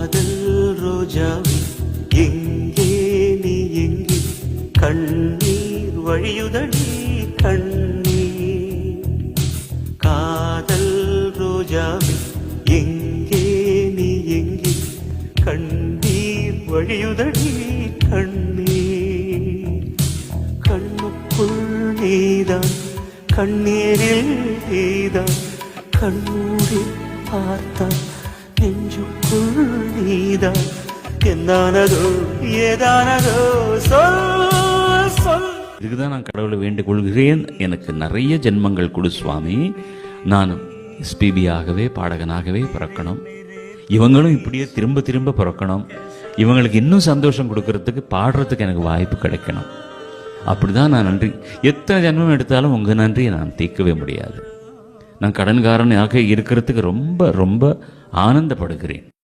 காதல் ரோஜாவே எங்கே நீ எங்கே கண்ணீர் வழியுதடி கண்ணீர். காதல் ரோஜாவே எங்கே நீ எங்கே கண்ணீர் வழியுதடி கண்ணீர். கண்ணுக்குள் நீதான் கண்ணீரில் நீதான் கண்ணூரி பார்த்தான் நெஞ்சுக்குள் நீதான். என்னானதோ ஏதானதோ சொல் சொல். இதுக்குதான் நான் கடவுளை வேண்டிக் கொள்கிறேன், எனக்கு நிறைய ஜென்மங்கள் கொடு சுவாமி, நான் எஸ்பிபி ஆகவே பாடகனாகவே பிறக்கணும், இவங்களும் இப்படியே திரும்ப திரும்ப பிறக்கணும், இவங்களுக்கு இன்னும் சந்தோஷம் கொடுக்கறதுக்கு பாடுறதுக்கு எனக்கு வாய்ப்பு கிடைக்கணும். அப்படிதான் நான் நன்றி, எத்தனை ஜென்மம் எடுத்தாலும் உங்க நன்றியை நான் தீர்க்கவே முடியாது. நான் கடன்காரனாக இருக்கிறதுக்கு ரொம்ப ரொம்ப ஆனந்தப்படுகிறேன்.